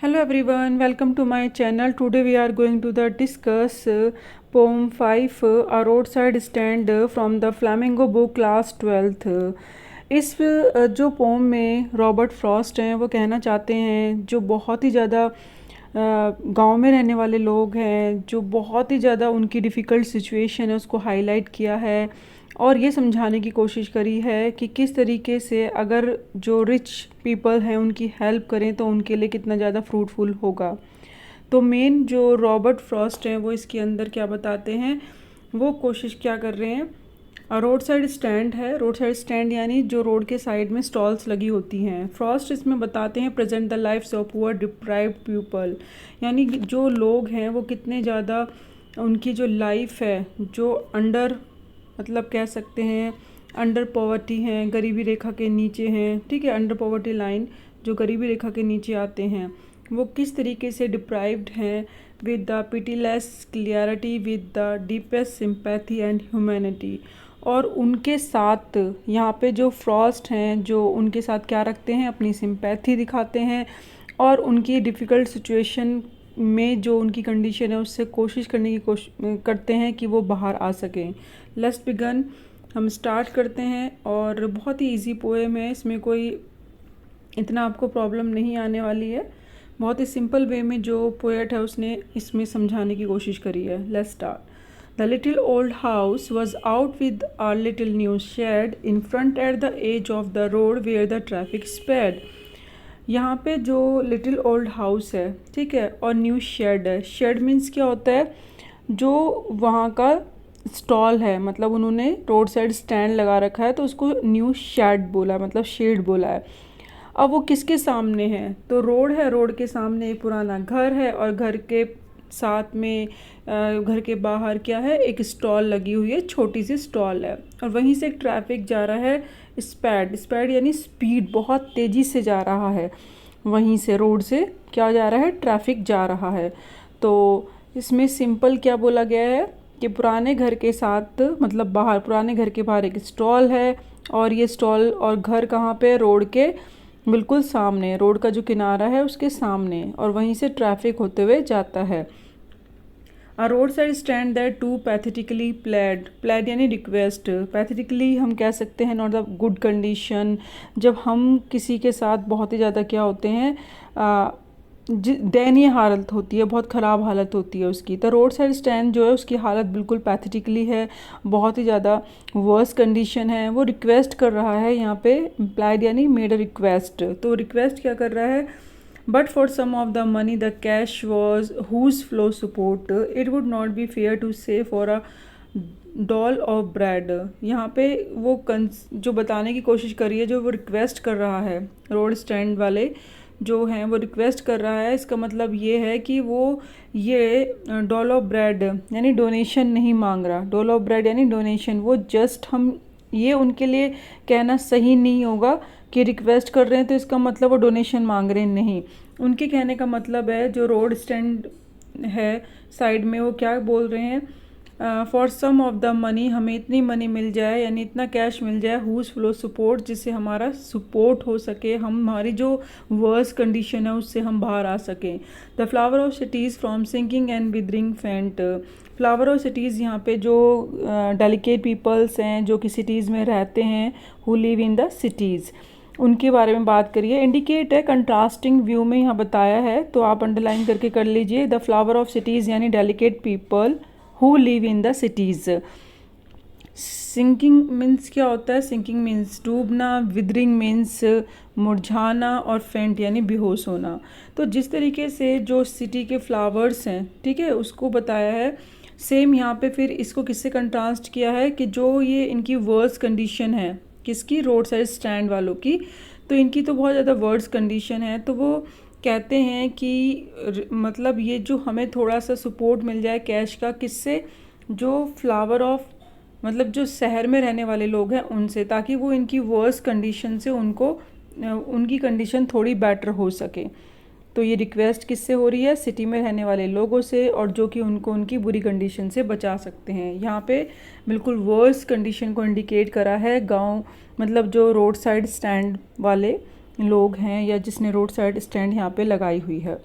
Hello everyone, welcome to my channel. Today we are going to discuss poem 5 A Roadside Stand from the Flamingo book class 12th. इस जो pome में Robert Frost हैं वो कहना चाहते हैं जो बहुत ही ज़्यादा गांव में रहने वाले लोग हैं, जो बहुत ही ज़्यादा उनकी डिफ़िकल्ट सिचुएशन है उसको हाईलाइट किया है और ये समझाने की कोशिश करी है कि किस तरीके से अगर जो रिच पीपल हैं उनकी हेल्प करें तो उनके लिए कितना ज़्यादा फ्रूटफुल होगा। तो मेन जो रॉबर्ट फ्रॉस्ट हैं वो इसके अंदर क्या बताते हैं, वो कोशिश क्या कर रहे हैं। रोड साइड स्टैंड है, रोड साइड स्टैंड यानी जो रोड के साइड में स्टॉल्स लगी होती हैं। फ्रॉस्ट इसमें बताते हैं present the lives of poor deprived people, यानी जो लोग हैं वो कितने ज़्यादा उनकी जो लाइफ है जो अंडर मतलब कह सकते हैं अंडर पॉवर्टी हैं, गरीबी रेखा के नीचे हैं, ठीक है, अंडर पॉवर्टी लाइन जो गरीबी रेखा के नीचे आते हैं वो किस तरीके से डिप्राइव्ड हैं with the pitiless clarity with the deepest sympathy and humanity. और उनके साथ यहाँ पे जो फ्रॉस्ट हैं जो उनके साथ क्या रखते हैं, अपनी सिंपैथी दिखाते हैं और उनकी डिफ़िकल्ट सिचुएशन में जो उनकी कंडीशन है उससे कोशिश करने की करते हैं कि वो बाहर आ सकें। लेट्स बिगन, हम स्टार्ट करते हैं। और बहुत ही इजी पोएम है, इसमें कोई इतना आपको प्रॉब्लम नहीं आने वाली है। बहुत ही सिंपल वे में जो पोएट है उसने इसमें समझाने की कोशिश करी है। Let's start. The little old house was out with a little new shed in front at the edge of the road where the traffic sped. यहाँ पे जो लिटिल ओल्ड हाउस है, ठीक है, और न्यू शेड है। शेड मीन्स क्या होता है, जो वहाँ का स्टॉल है, मतलब उन्होंने रोड साइड स्टैंड लगा रखा है तो उसको न्यू शेड बोला, मतलब शेड बोला है। अब वो किसके सामने है, तो रोड है, रोड के सामने एक पुराना घर है और घर के साथ में घर के बाहर क्या है, एक स्टॉल लगी हुई है, छोटी सी स्टॉल है। और वहीं से ट्रैफिक जा रहा है, स्पैड यानी स्पीड, बहुत तेज़ी से जा रहा है। वहीं से रोड से क्या जा रहा है, ट्रैफिक जा रहा है। तो इसमें सिंपल क्या बोला गया है कि पुराने घर के साथ मतलब बाहर, पुराने घर के बाहर एक स्टॉल है और ये स्टॉल और घर कहाँ पे, रोड के बिल्कुल सामने, रोड का जो किनारा है उसके सामने, और वहीं से ट्रैफिक होते हुए जाता है। A roadside stand that too pathetically pled यानी रिक्वेस्ट, पैथेटिकली हम कह सकते हैं नॉट द गुड कंडीशन, जब हम किसी के साथ बहुत ही ज़्यादा क्या होते हैं, दयनीय हालत होती है, बहुत ख़राब हालत होती है उसकी। तो रोड साइड स्टैंड जो है उसकी हालत बिल्कुल पैथेटिकली है, बहुत ही ज़्यादा वर्स कंडीशन है। वो रिक्वेस्ट कर रहा है, यहाँ पे इम्प्लाइड यानी मेड अ रिक्वेस्ट। तो रिक्वेस्ट क्या कर रहा है, but for some of the money the cash was whose flow support it would not be fair to say for a dole of bread. यहाँ पे वो जो बताने की कोशिश करी है, जो वो रिक्वेस्ट कर रहा है, रोड स्टैंड वाले जो हैं वो रिक्वेस्ट कर रहा है, इसका मतलब ये है कि वो ये डॉल ऑफ ब्रेड यानी डोनेशन नहीं मांग रहा। डॉल ऑफ ब्रेड यानी डोनेशन, वो जस्ट हम ये उनके लिए कहना सही नहीं होगा कि रिक्वेस्ट कर रहे हैं तो इसका मतलब वो डोनेशन मांग रहे हैं, नहीं। उनके कहने का मतलब है जो रोड स्टैंड है साइड में, वो क्या बोल रहे हैं, for some of the money, हमें इतनी मनी मिल जाए यानी इतना कैश मिल जाए, हुज फ्लो सपोर्ट, जिससे हमारा सपोर्ट हो सके, हम हमारी जो वर्स कंडीशन है उससे हम बाहर आ सकें। The flower of cities from sinking and withering faint. Flower of cities यहाँ पे जो डेलिकेट पीपल्स हैं जो कि सिटीज़ में रहते हैं, who live in the cities, उनके बारे में बात करिए। इंडिकेट है, कंट्रास्टिंग व्यू में यहाँ बताया है, तो आप अंडरलाइन करके कर लीजिए। द फ्लावर ऑफ सिटीज़ यानी delicate people who live in the cities. Sinking means क्या होता है, सिंकिंग मीन्स डूबना, विदरिंग मीन्स मुरझाना, और फेंट यानी बेहोश होना। तो जिस तरीके से जो सिटी के फ्लावर्स हैं, ठीक है, उसको बताया है, सेम यहाँ पे फिर इसको किससे कंट्रास्ट किया है कि जो ये इनकी वर्स कंडीशन है, किसकी, रोड साइड स्टैंड वालों की। तो इनकी तो बहुत ज़्यादा वर्स कंडीशन है, तो वो कहते हैं कि मतलब ये जो हमें थोड़ा सा सपोर्ट मिल जाए कैश का, किससे, जो फ्लावर ऑफ मतलब जो शहर में रहने वाले लोग हैं उनसे, ताकि वो इनकी वर्स कंडीशन से उनको उनकी कंडीशन थोड़ी बेटर हो सके। तो ये रिक्वेस्ट किससे हो रही है, सिटी में रहने वाले लोगों से, और जो कि उनको उनकी बुरी कंडीशन से बचा सकते हैं। यहाँ पे बिल्कुल वर्स कंडीशन को इंडिकेट करा है गांव, मतलब जो रोड साइड स्टैंड वाले लोग हैं या जिसने रोड साइड स्टैंड यहाँ पे लगाई हुई है।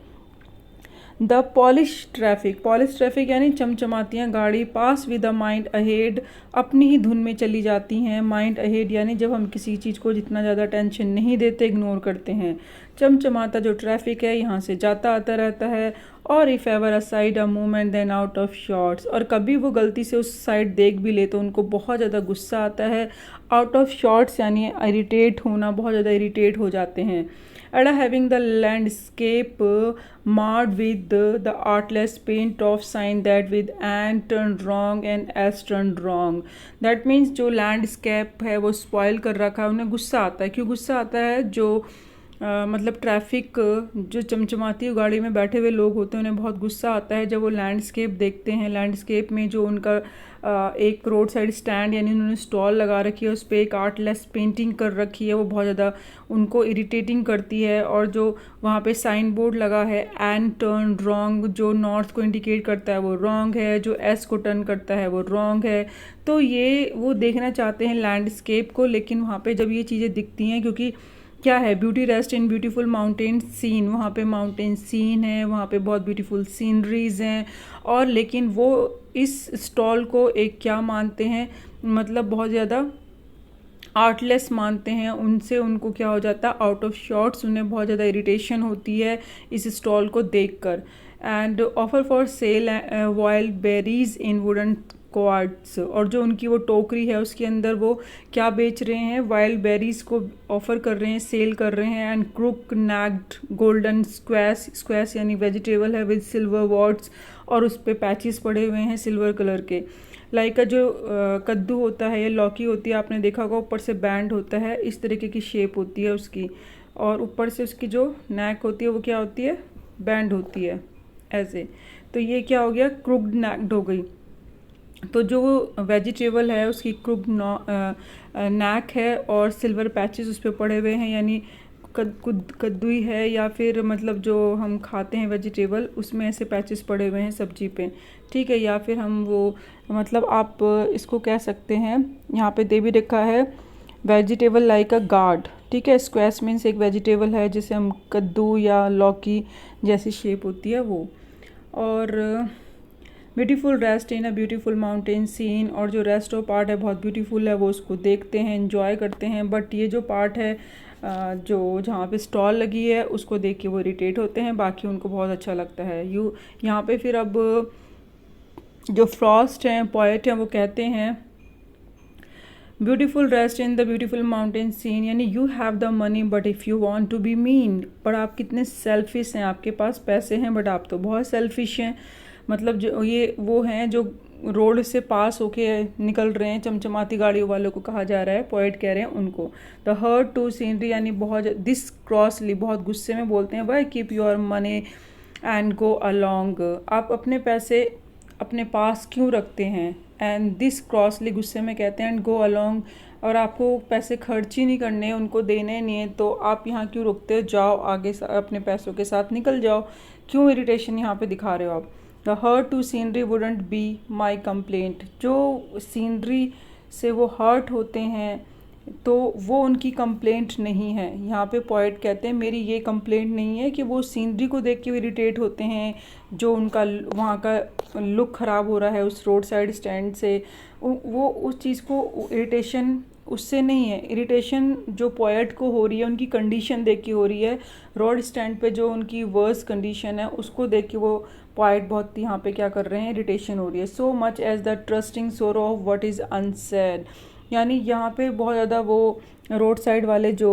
द पॉलिश ट्रैफिक यानी चमचमातियाँ गाड़ी पास विद द माइंड अहेड, अपनी ही धुन में चली जाती हैं। माइंड अहेड यानी जब हम किसी चीज़ को जितना ज़्यादा टेंशन नहीं देते, इग्नोर करते हैं। चमचमाता जो ट्रैफिक है यहाँ से जाता आता रहता है। और if ever a side a movement then out of shorts, और कभी वो गलती से उस साइड देख भी ले तो उनको बहुत ज़्यादा गुस्सा आता है। आउट ऑफ शॉर्ट्स यानी इरिटेट होना, बहुत ज़्यादा इरिटेट हो जाते हैं। Ada having the landscape marred with the artless paint of sign that with an turned wrong and s turned wrong. That means जो लैंडस्केप है वो स्पॉइल कर रखा है, उन्हें गुस्सा आता है। क्यों गुस्सा आता है? जो मतलब ट्रैफिक जो चमचमाती गाड़ी में बैठे हुए लोग होते हैं उन्हें बहुत गुस्सा आता है जब वो लैंडस्केप देखते हैं। लैंडस्केप में जो उनका एक रोड साइड स्टैंड यानी उन्होंने स्टॉल लगा रखी है, उस पर एक आर्टलेस पेंटिंग कर रखी है, वो बहुत ज़्यादा उनको इरिटेटिंग करती है। और जो वहाँ पे साइन बोर्ड लगा है एंड टर्न रॉन्ग, जो नॉर्थ को इंडिकेट करता है वो रॉन्ग है, जो एस को टर्न करता है वो रॉन्ग है। तो ये वो देखना चाहते हैं लैंडस्केप को, लेकिन वहाँ पे जब ये चीज़ें दिखती हैं, क्योंकि क्या है, beauty rest in beautiful mountain scene, वहाँ पे माउंटेन सीन है, वहाँ पे बहुत ब्यूटीफुल सीनरीज हैं। और लेकिन वो इस स्टॉल को एक क्या मानते हैं, मतलब बहुत ज़्यादा आर्टलेस मानते हैं। उनसे उनको क्या हो जाता है, आउट ऑफ शॉर्ट्स, उन्हें बहुत ज़्यादा इरिटेशन होती है इस स्टॉल को देखकर। And offer for sale wild berries in wooden quartz, और जो उनकी वो टोकरी है उसके अंदर वो क्या बेच रहे हैं, वाइल्ड बेरीज को ऑफर कर रहे हैं, सेल कर रहे हैं। एंड क्रुक नैक्ड गोल्डन स्क्वैश यानी वेजिटेबल है विद सिल्वर वॉट्स, और उस पर पैचेस पड़े हुए हैं सिल्वर कलर के। लाइक जो कद्दू होता है या लौकी होती है, आपने देखा होगा ऊपर से बैंड होता है, इस तरीके की शेप होती है उसकी, और ऊपर से उसकी जो नेक होती है वो क्या होती है, बैंड होती है ऐसे। तो ये क्या हो गया, क्रुक्ड नेक्ड हो गई। तो जो वेजिटेबल है उसकी क्रुक्ड नेक है और सिल्वर पैचेस उस पर पड़े हुए हैं, यानी कद्दू ही है या फिर मतलब जो हम खाते हैं वेजिटेबल उसमें ऐसे पैचेस पड़े हुए हैं सब्जी पे, ठीक है। या फिर हम वो मतलब आप इसको कह सकते हैं, यहाँ पे दे भी रखा है वेजिटेबल लाइक अ गार्ड, ठीक है। स्क्वैश मीन्स एक वेजिटेबल है जिसे हम कद्दू या लौकी जैसी शेप होती है वो। और beautiful rest in a beautiful mountain scene, और जो रेस्ट ऑफ पार्ट है बहुत ब्यूटीफुल है, वो उसको देखते हैं, एंजॉय करते हैं। बट ये जो पार्ट है जो जहाँ पे स्टॉल लगी है उसको देख के वो इरिटेट होते हैं, बाकी उनको बहुत अच्छा लगता है। यहाँ पे फिर अब जो फ्रॉस्ट हैं, पोएट हैं, वो कहते हैं beautiful rest in the beautiful mountain scene, यानी you have the money but if you want to be mean, पर आप कितने सेल्फिश हैं, आपके पास पैसे हैं बट आप तो बहुत सेल्फिश हैं। मतलब जो ये वो हैं जो रोड से पास होके निकल रहे हैं, चमचमाती गाड़ियों वालों को कहा जा रहा है, पोएट कह रहे हैं उनको। द हर्ट टू सीनरी यानी बहुत दिस क्रॉसली, बहुत गुस्से में बोलते हैं, why keep your money and go along, आप अपने पैसे अपने पास क्यों रखते हैं। एंड दिस क्रॉसली गुस्से में कहते हैं, एंड गो अलॉन्ग, और आपको पैसे खर्च ही नहीं करने, उनको देने नहीं है, तो आप यहाँ क्यों रुकते हो, जाओ आगे अपने पैसों के साथ निकल जाओ, क्यों इरिटेशन यहाँ पे दिखा रहे हो आप। The hurt to scenery wouldn't be my complaint, जो सीनरी से वो हर्ट होते हैं तो वो उनकी कंप्लेंट नहीं है। यहाँ पे पोएट कहते हैं मेरी ये कंप्लेंट नहीं है कि वो सीनरी को देख के इरिटेट होते हैं, जो उनका वहाँ का लुक ख़राब हो रहा है उस रोड साइड स्टैंड से, वो उस चीज़ को इरिटेशन उससे नहीं है। इरिटेशन जो पोएट को हो रही है उनकी कंडीशन देख के हो रही है, रोड स्टैंड पे जो उनकी वर्स कंडीशन है उसको देख के वो पोएट बहुत यहाँ पे क्या कर रहे हैं, इरिटेशन हो रही है। So much as the trusting sorrow of what is unsaid, यानी यहाँ पे बहुत ज़्यादा वो रोड साइड वाले जो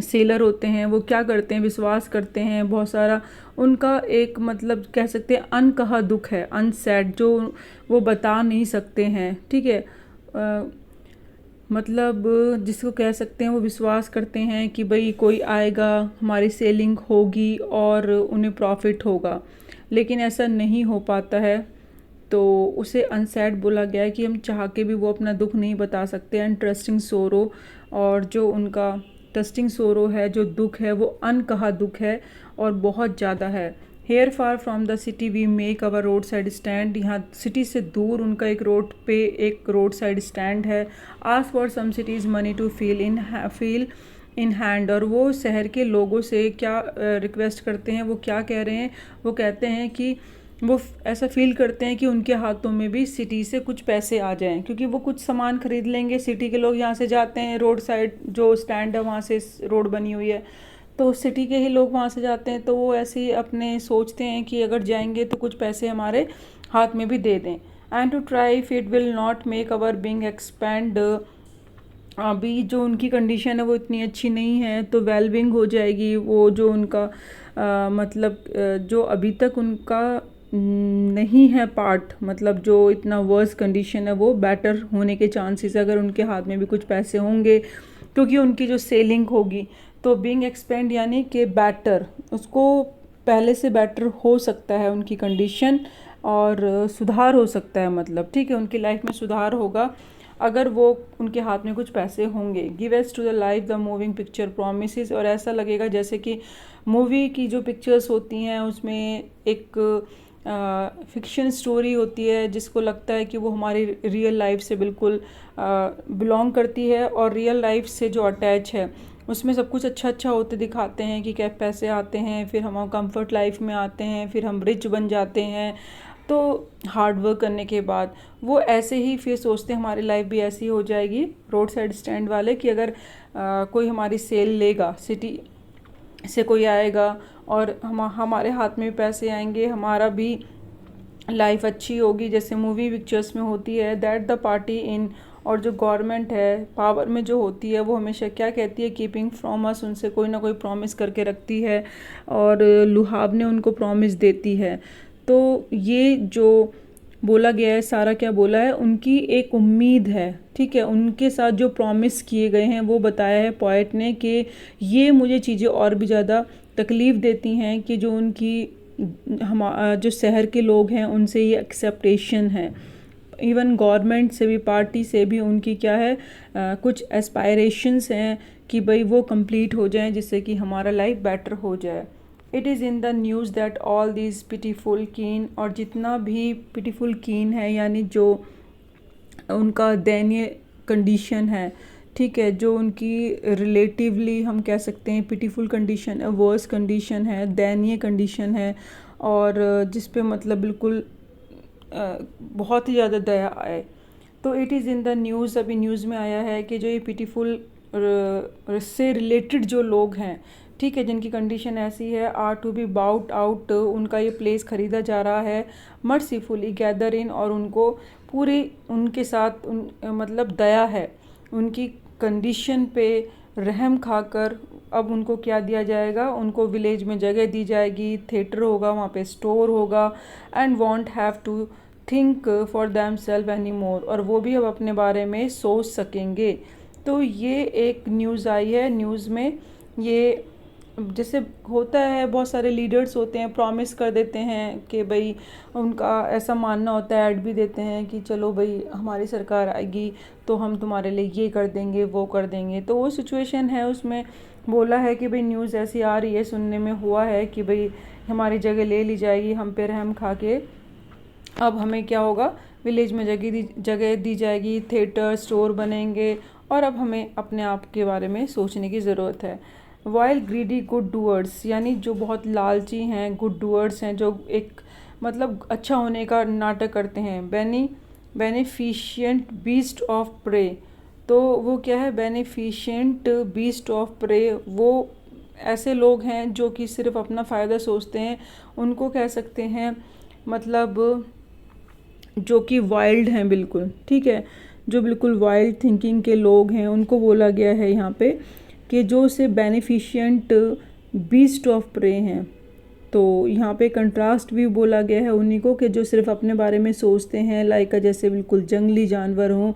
सेलर होते हैं वो क्या करते हैं, विश्वास करते हैं बहुत सारा, उनका एक मतलब कह सकते हैं अनकहा दुख है, अनसेड, जो वो बता नहीं सकते हैं, ठीक है। मतलब जिसको कह सकते हैं वो विश्वास करते हैं कि भाई कोई आएगा, हमारी सेलिंग होगी और उन्हें प्रॉफिट होगा, लेकिन ऐसा नहीं हो पाता है, तो उसे अनसैड बोला गया है कि हम चाह के भी वो अपना दुख नहीं बता सकते। एंड ट्रस्टिंग सोरो, और जो उनका ट्रस्टिंग सोरो है, जो दुख है वो अनकहा दुख है और बहुत ज़्यादा है। Here far from the city we make our road side stand, यहाँ सिटी से दूर उनका एक रोड पे एक रोड साइड स्टैंड है। Ask for some cities money to feel in hand. और वो शहर के लोगों से क्या रिक्वेस्ट करते हैं, वो क्या कह रहे हैं, वो कहते हैं कि वो ऐसा फील करते हैं कि उनके हाथों में भी सिटी से कुछ पैसे आ जाएं, क्योंकि वो कुछ सामान खरीद लेंगे। सिटी के लोग यहाँ से जाते हैं, रोड साइड जो स्टैंड है वहाँ से रोड बनी हुई है, तो सिटी के ही लोग वहाँ से जाते हैं, तो वो ऐसे ही अपने सोचते हैं कि अगर जाएंगे तो कुछ पैसे हमारे हाथ में भी दे दें। And to try if it will not make our being expand. अभी जो उनकी कंडीशन है वो इतनी अच्छी नहीं है, तो वेलबिंग हो जाएगी। वो जो उनका मतलब जो अभी तक उनका नहीं है पार्ट, मतलब जो इतना वर्स कंडीशन है, वो बेटर होने के चांसेस अगर उनके हाथ में भी कुछ पैसे होंगे, क्योंकि उनकी जो सेलिंग होगी। तो बिंग एक्सपेंड यानी कि बेटर, उसको पहले से बेटर हो सकता है उनकी कंडीशन, और सुधार हो सकता है, मतलब ठीक है, उनकी लाइफ में सुधार होगा अगर वो उनके हाथ में कुछ पैसे होंगे। Give us to the life the moving picture promise. और ऐसा लगेगा जैसे कि मूवी की जो पिक्चर्स होती हैं उसमें एक फिक्शन स्टोरी होती है, जिसको लगता है कि वो हमारी रियल लाइफ से बिल्कुल बिलोंग करती है, और रियल लाइफ से जो अटैच है उसमें सब कुछ अच्छा अच्छा होते दिखाते हैं कि क्या पैसे आते हैं, फिर हम कंफर्ट लाइफ में आते हैं, फिर हम रिच बन जाते हैं। तो हार्ड वर्क करने के बाद वो ऐसे ही फिर सोचते हैं हमारी लाइफ भी ऐसी हो जाएगी, रोड साइड स्टैंड वाले, कि अगर कोई हमारी सेल लेगा, सिटी से कोई आएगा और हमारे हाथ में भी पैसे आएंगे, हमारा भी लाइफ अच्छी होगी, जैसे मूवी पिक्चर्स में होती है। दैट द पार्टी इन। और जो गवर्नमेंट है पावर में जो होती है, वो हमेशा क्या कहती है, कीपिंग फ्रॉम अस, उनसे कोई ना कोई प्रॉमिस करके रखती है, और लुहावने उनको प्रॉमिस देती है। तो ये जो बोला गया है, सारा क्या बोला है, उनकी एक उम्मीद है, ठीक है, उनके साथ जो प्रॉमिस किए गए हैं वो बताया है पोएट ने, कि ये मुझे चीज़ें और भी ज़्यादा तकलीफ़ देती हैं कि जो उनकी हम जो शहर के लोग हैं उनसे ये एक्सेप्टेशन है, इवन गवर्नमेंट से भी, पार्टी से भी उनकी क्या है, कुछ एस्पायरेशंस हैं कि भाई वो कंप्लीट हो जाएं, जिससे कि हमारा लाइफ बेटर हो जाए। It is in the news that all this pitiful कीन। और जितना भी पिटीफुल कीन है यानी जो उनका दयनीय कंडीशन है, ठीक है, जो उनकी रिलेटिवली हम कह सकते हैं पिटीफुल कंडीशन है, वर्स कंडीशन है, दयनीय कंडीशन है, और जिस पे मतलब बिल्कुल बहुत ही ज़्यादा दया आए। तो it is in the news, अभी न्यूज़ में आया है कि जो ये पिटीफुल से रिलेटेड जो लोग हैं, ठीक है, जिनकी कंडीशन ऐसी है, are to be bought out, उनका ये प्लेस ख़रीदा जा रहा है, मर्सीफुली गैदर इन। और उनको पूरी उनके साथ मतलब दया है, उनकी कंडीशन पे रहम खाकर अब उनको क्या दिया जाएगा, उनको विलेज में जगह दी जाएगी, थिएटर होगा, वहाँ पे स्टोर होगा, and won't have to think for them self any more. और वो भी अब अपने बारे में सोच सकेंगे। तो ये एक न्यूज़ आई है, न्यूज़ में ये जैसे होता है, बहुत सारे लीडर्स होते हैं, प्रॉमिस कर देते हैं कि भाई, उनका ऐसा मानना होता है, ऐड भी देते हैं कि चलो भाई हमारी सरकार आएगी तो हम तुम्हारे लिए ये कर देंगे, वो कर देंगे। तो वो सिचुएशन है, उसमें बोला है कि भाई न्यूज़ ऐसी आ रही है, सुनने में हुआ है कि भाई हमारी जगह ले ली जाएगी, हम पे रहम खा के अब हमें क्या होगा, विलेज में जगह दी जाएगी, थिएटर स्टोर बनेंगे, और अब हमें अपने आप के बारे में सोचने की ज़रूरत है। वाइल ग्रीडी गुड डूअर्स, यानी जो बहुत लालची हैं, गुड डूअर्स हैं, जो एक मतलब अच्छा होने का नाटक करते हैं। Beneficent beast of prey. तो वो क्या है, बेनिफिशिएंट बीस्ट ऑफ प्रे, वो ऐसे लोग हैं जो कि सिर्फ अपना फ़ायदा सोचते हैं, उनको कह सकते हैं मतलब जो कि वाइल्ड हैं बिल्कुल, ठीक है, जो बिल्कुल वाइल्ड थिंकिंग के लोग हैं, उनको बोला गया है यहाँ पे कि जो से बेनिफिशिएंट बीस्ट ऑफ प्रे हैं। तो यहाँ पे कंट्रास्ट भी बोला गया है उन्हीं को कि जो सिर्फ अपने बारे में सोचते हैं, लाइक जैसे बिल्कुल जंगली जानवर हों,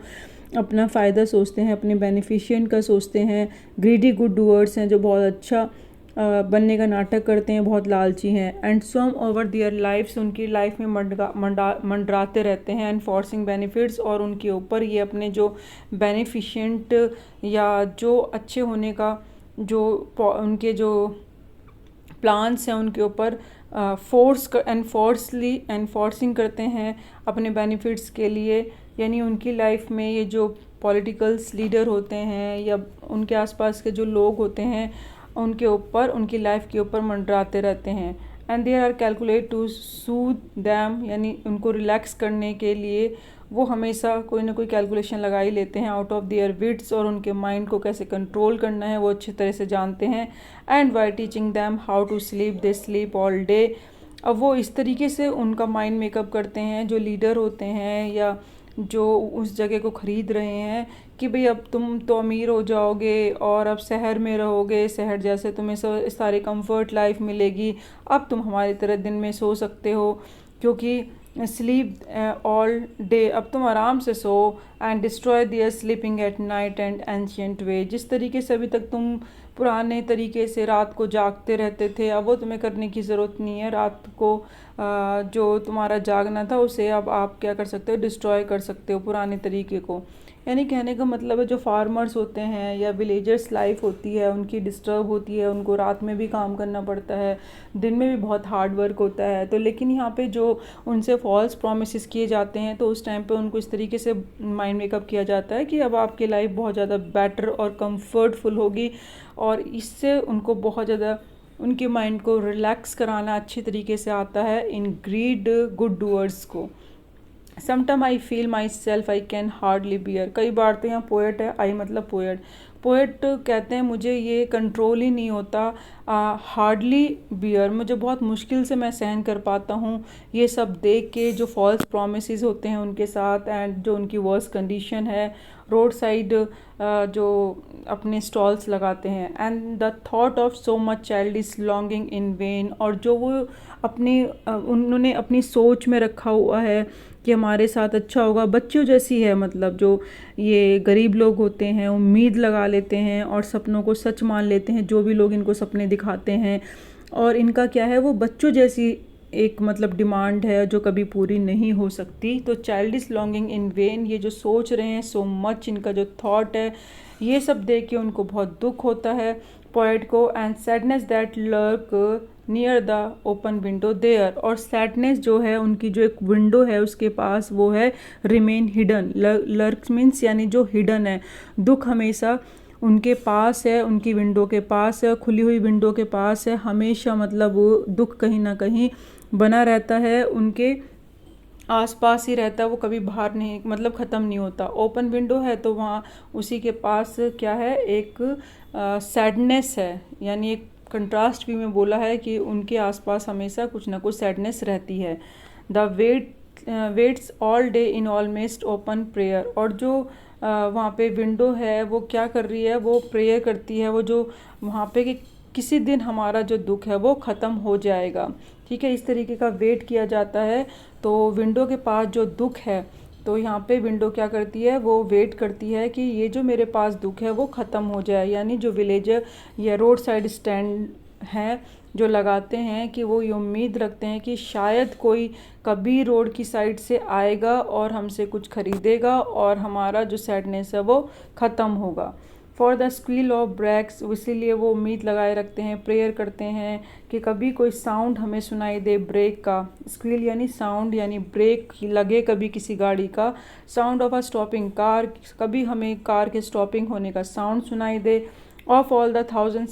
अपना फ़ायदा सोचते हैं, अपने बेनिफिशिएंट का सोचते हैं। ग्रीडी गुड डूअर्स हैं, जो बहुत अच्छा बनने का नाटक करते हैं, बहुत लालची हैं। एंड स्वम ओवर दियर लाइफ्स, उनकी लाइफ में मंडराते रहते हैं। एंड फोर्सिंग बेनिफिट्स, और उनके ऊपर ये अपने जो बेनिफिशिएंट या जो अच्छे होने का जो उनके जो प्लान्स हैं उनके ऊपर फोर्सिंग करते हैं अपने बेनिफिट्स के लिए। यानी उनकी लाइफ में ये जो पॉलिटिकल्स लीडर होते हैं या उनके आसपास के जो लोग होते हैं उनके ऊपर, उनकी लाइफ के ऊपर मंडराते रहते हैं। And there are calculate to soothe them, यानी उनको रिलैक्स करने के लिए वो हमेशा कोई ना कोई कैलकुलेशन लगा ही लेते हैं आउट ऑफ देयर विट्स, और उनके माइंड को कैसे कंट्रोल करना है वो अच्छी तरह से जानते हैं। And by teaching them how to sleep they sleep all day. अब वो इस तरीके से उनका माइंड मेकअप करते हैं जो लीडर होते हैं या जो उस जगह को ख़रीद रहे हैं कि भाई अब तुम तो अमीर हो जाओगे और अब शहर में रहोगे, शहर जैसे तुम्हें सारी कंफर्ट लाइफ मिलेगी, अब तुम हमारी तरह दिन में सो सकते हो क्योंकि स्लीप ऑल डे, अब तुम आराम से सो। And destroy their sleeping at night and ancient way, जिस तरीके से अभी तक तुम पुराने तरीके से रात को जागते रहते थे, अब वो तुम्हें करने की ज़रूरत नहीं है। रात को जो तुम्हारा जागना था उसे अब आप क्या कर सकते हो, डिस्ट्रॉय कर सकते हो पुराने तरीके को। यानी कहने का मतलब है जो फार्मर्स होते हैं या विलेजर्स लाइफ होती है उनकी डिस्टर्ब होती है, उनको रात में भी काम करना पड़ता है, दिन में भी बहुत हार्ड वर्क होता है। तो लेकिन यहाँ पे जो उनसे फॉल्स प्रॉमिसेस किए जाते हैं तो उस टाइम पे उनको इस तरीके से माइंड मेकअप किया जाता है कि अब आपकी लाइफ बहुत ज़्यादा बेटर और कंफर्टफुल होगी, और इससे उनको बहुत ज़्यादा उनके माइंड को रिलैक्स कराना अच्छी तरीके से आता है इन ग्रीड गुड डूअर्स को। Sometime I feel my self I can hardly bear, कई बार तो यहाँ पोएट है, आई मतलब पोएट, पोएट कहते हैं मुझे ये कंट्रोल ही नहीं होता, हार्डली बियर, मुझे बहुत मुश्किल से मैं सहन कर पाता हूँ ये सब देख के जो फॉल्स प्रॉमिसेस होते हैं उनके साथ, एंड जो उनकी वर्स्ट कंडीशन है रोड साइड जो अपने स्टॉल्स लगाते हैं। And the thought of so much child is longing in when, और जो वो अपने उन्होंने अपनी सोच में रखा हुआ है कि हमारे साथ अच्छा होगा, बच्चों जैसी है, मतलब जो ये गरीब लोग होते हैं उम्मीद लगा लेते हैं और सपनों को सच मान लेते हैं, जो भी लोग इनको सपने दिखाते हैं, और इनका क्या है वो बच्चों जैसी एक मतलब डिमांड है जो कभी पूरी नहीं हो सकती। तो child is longing in when, ये जो सोच रहे हैं सो मच, इनका जो थॉट है ये सब देख के उनको बहुत दुख होता है पोएट को। And sadness that lurk near the open window there, और सैडनेस जो है उनकी जो एक विंडो है उसके पास वो है रिमेन हिडन, लर्क मीन्स यानी जो हिडन है, दुख हमेशा उनके पास है, उनकी विंडो के पास है, खुली हुई विंडो के पास है, हमेशा मतलब वो दुख कहीं ना कहीं बना रहता है, उनके आसपास ही रहता है, वो कभी बाहर नहीं मतलब ख़त्म नहीं होता। ओपन विंडो है तो वहाँ उसी के पास क्या है, एक सैडनेस है, यानी एक कंट्रास्ट भी में बोला है कि उनके आसपास हमेशा कुछ ना कुछ सैडनेस रहती है। The waits all day in almost open prayer, और जो वहाँ पे विंडो है वो क्या कर रही है, वो प्रेयर करती है, वो जो वहाँ पे कि किसी दिन हमारा जो दुख है वो ख़त्म हो जाएगा। ठीक है, इस तरीके का वेट किया जाता है। तो विंडो के पास जो दुख है, तो यहाँ पे विंडो क्या करती है, वो वेट करती है कि ये जो मेरे पास दुख है वो ख़त्म हो जाए। यानी जो विलेजर या रोड साइड स्टैंड हैं जो लगाते हैं कि वो ये उम्मीद रखते हैं कि शायद कोई कभी रोड की साइड से आएगा और हमसे कुछ खरीदेगा और हमारा जो सैडनेस है वो ख़त्म होगा। For the squeal of brakes, इसीलिए वो उम्मीद लगाए रखते हैं, प्रेयर करते हैं कि कभी कोई साउंड हमें सुनाई दे ब्रेक का। स्क्वील यानी साउंड, यानी ब्रेक लगे कभी किसी गाड़ी का। Sound of a stopping car, कभी हमें कार के स्टॉपिंग होने का साउंड सुनाई दे। Of all the 1000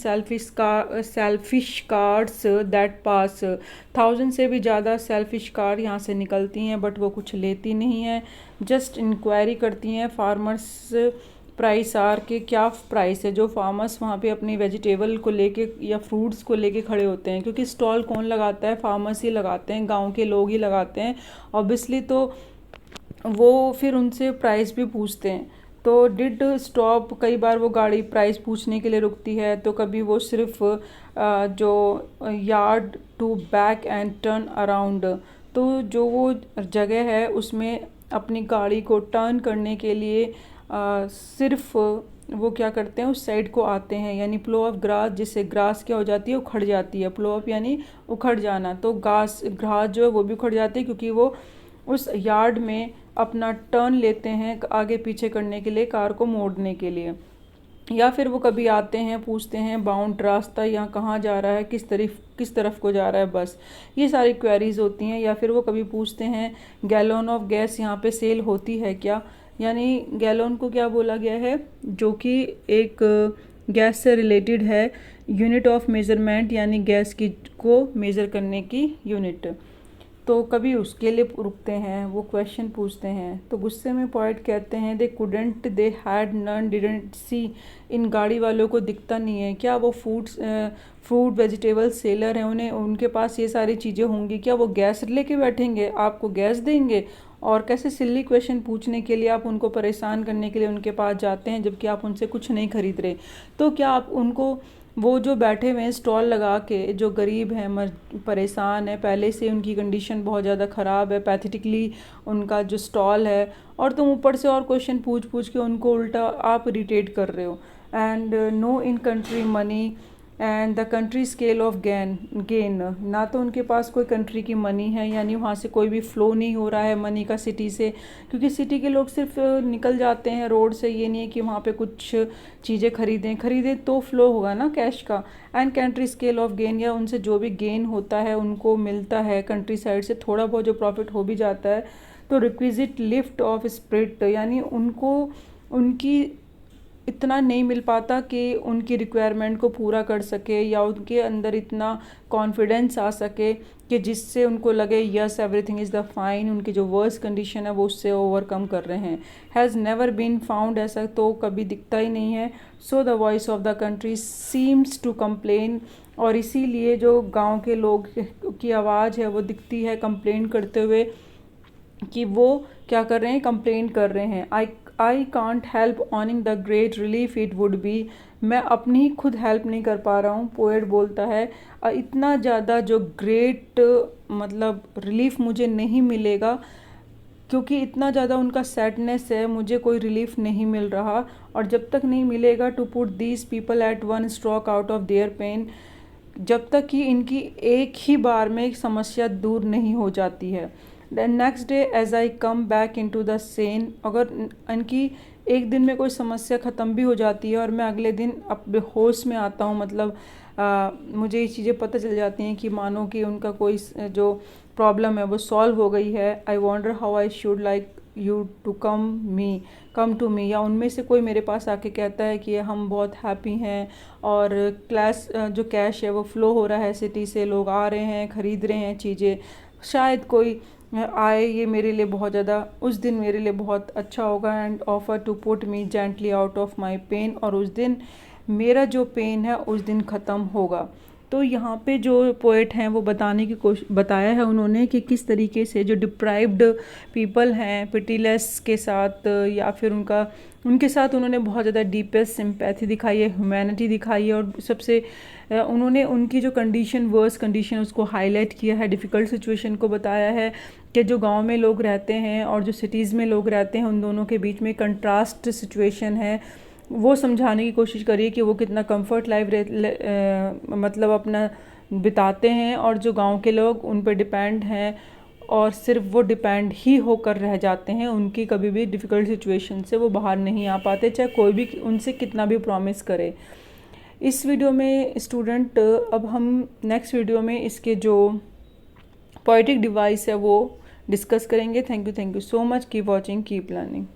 selfish cars that pass, 1000 से भी ज़्यादा सेल्फिश कार यहाँ से निकलती हैं, बट वो कुछ लेती नहीं हैं, जस्ट इंक्वायरी करती हैं फार्मर्स प्राइस आर के क्या प्राइस है। जो फार्मर्स वहाँ पे अपनी वेजिटेबल को लेके या फ्रूट्स को लेके खड़े होते हैं, क्योंकि स्टॉल कौन लगाता है, फार्मर्स ही लगाते हैं, गांव के लोग ही लगाते हैं ऑब्वियसली, तो वो फिर उनसे प्राइस भी पूछते हैं। तो डिड स्टॉप, कई बार वो गाड़ी प्राइस पूछने के लिए रुकती है, तो कभी वो सिर्फ जो yard to back and turn around, तो जो वो जगह है उसमें अपनी गाड़ी को टर्न करने के लिए सिर्फ वो क्या करते हैं उस साइड को आते हैं। यानी प्लो ऑफ ग्रास, जिससे ग्रास क्या हो जाती है, उखड़ जाती है। प्लो ऑफ यानी उखड़ जाना, तो घास जो है वो भी उखड़ जाती है क्योंकि वो उस यार्ड में अपना टर्न लेते हैं आगे पीछे करने के लिए, कार को मोड़ने के लिए। या फिर वो कभी आते हैं पूछते हैं बाउंड रास्ता यहाँ कहाँ जा रहा है, किस तरफ को जा रहा है, बस ये सारी क्वेरीज होती हैं। या फिर वो कभी पूछते हैं गैलन ऑफ गैस यहाँ पे सेल होती है क्या, यानी गैलोन को क्या बोला गया है, जो कि एक गैस से रिलेटेड है, यूनिट ऑफ मेज़रमेंट यानी गैस की को मेज़र करने की यूनिट। तो कभी उसके लिए रुकते हैं, वो क्वेश्चन पूछते हैं, तो गुस्से में पोएट कहते हैं they couldn't they had none didn't see, इन गाड़ी वालों को दिखता नहीं है क्या, वो फ्रूट वेजिटेबल सेलर हैं, उन्हें उनके पास ये सारी चीज़ें होंगी क्या, वो गैस लेके बैठेंगे, आपको गैस देंगे। और कैसे सिल्ली क्वेश्चन पूछने के लिए आप उनको परेशान करने के लिए उनके पास जाते हैं, जबकि आप उनसे कुछ नहीं खरीद रहे। तो क्या आप उनको, वो जो बैठे हुए हैं स्टॉल लगा के, जो गरीब हैं, परेशान है, पहले से उनकी कंडीशन बहुत ज़्यादा ख़राब है, पैथेटिकली उनका जो स्टॉल है, और तुम ऊपर से और क्वेश्चन पूछ पूछ के उनको उल्टा आप इरिटेट कर रहे हो। And no in country money and the country scale of gain, ना तो उनके पास कोई कंट्री की मनी है, यानी वहाँ से कोई भी फ़्लो नहीं हो रहा है मनी का सिटी से, क्योंकि सिटी के लोग सिर्फ निकल जाते हैं रोड से, ये नहीं है कि वहाँ पे कुछ चीज़ें खरीदें तो फ़्लो होगा ना कैश का। And country scale of gain, या उनसे जो भी गेन होता है उनको मिलता है कंट्री साइड से, थोड़ा बहुत जो प्रॉफिट हो भी जाता है, तो रिक्विजिट लिफ्ट ऑफ स्पिरिट, यानी उनको उनकी इतना नहीं मिल पाता कि उनकी रिक्वायरमेंट को पूरा कर सके, या उनके अंदर इतना कॉन्फिडेंस आ सके कि जिससे उनको लगे yes everything is the fine, उनकी जो वर्स्ट कंडीशन है वो उससे ओवरकम कर रहे हैं। हैज़ नेवर बीन फाउंड, ऐसा तो कभी दिखता ही नहीं है। So the voice of the country seems to complain, और इसीलिए जो गांव के लोग की आवाज़ है वो दिखती है कंप्लेन करते हुए, कि वो क्या कर रहे हैं, कंप्लेन कर रहे हैं। I can't help ऑनिंग the great relief it would be, मैं अपनी ही खुद हेल्प नहीं कर पा रहा हूँ, पोएट बोलता है, इतना ज़्यादा जो ग्रेट मतलब रिलीफ मुझे नहीं मिलेगा, क्योंकि इतना ज़्यादा उनका सैडनेस है, मुझे कोई रिलीफ नहीं मिल रहा, और जब तक नहीं मिलेगा to put these people at one stroke out of their pain, जब तक कि इनकी एक ही बार में समस्या दूर नहीं हो जाती है। The next day as I come back into the sane, अगर इनकी एक दिन में कोई समस्या ख़त्म भी हो जाती है और मैं अगले दिन अब होश में आता हूँ, मतलब मुझे ये चीज़ें पता चल जाती हैं कि मानो कि उनका कोई जो प्रॉब्लम है वो सॉल्व हो गई है। I wonder how I should like you to come to me, या उनमें से कोई मेरे पास आके कहता है कि हम बहुत हैप्पी हैं, और क्लास जो कैश है वो फ़्लो हो रहा है सिटी से, लोग आ रहे हैं, ख़रीद रहे हैं चीज़ें, शायद कोई आए, ये मेरे लिए बहुत ज़्यादा, उस दिन मेरे लिए बहुत अच्छा होगा। And offer to put me gently out of my pain, और उस दिन मेरा जो पेन है उस दिन ख़त्म होगा। तो यहाँ पे जो पोएट हैं वो बताने की कोशिश बताया है उन्होंने कि किस तरीके से जो डिप्राइव्ड पीपल हैं पिटीलेस के साथ, या फिर उनके साथ उन्होंने बहुत ज़्यादा डीपेस्ट सिंपैथी दिखाई है, ह्यूमैनिटी दिखाई है, और सबसे उन्होंने उनकी जो कंडीशन, वर्स्ट कंडीशन, उसको हाईलाइट किया है, डिफ़िकल्ट सिचुएशन को बताया है कि जो गांव में लोग रहते हैं और जो सिटीज़ में लोग रहते हैं उन दोनों के बीच में कंट्रास्ट सिचुएशन है, वो समझाने की कोशिश करिए कि वो कितना कंफर्ट लाइफ मतलब अपना बिताते हैं, और जो गांव के लोग उन पर डिपेंड हैं और सिर्फ वो डिपेंड ही होकर रह जाते हैं, उनकी कभी भी डिफ़िकल्ट सिचुएशन से वो बाहर नहीं आ पाते, चाहे कोई भी उनसे कितना भी प्रॉमिस करे। इस वीडियो में स्टूडेंट, अब हम नेक्स्ट वीडियो में इसके जो पोएटिक डिवाइस है वो डिस्कस करेंगे। Thank you so much, keep watching, keep learning.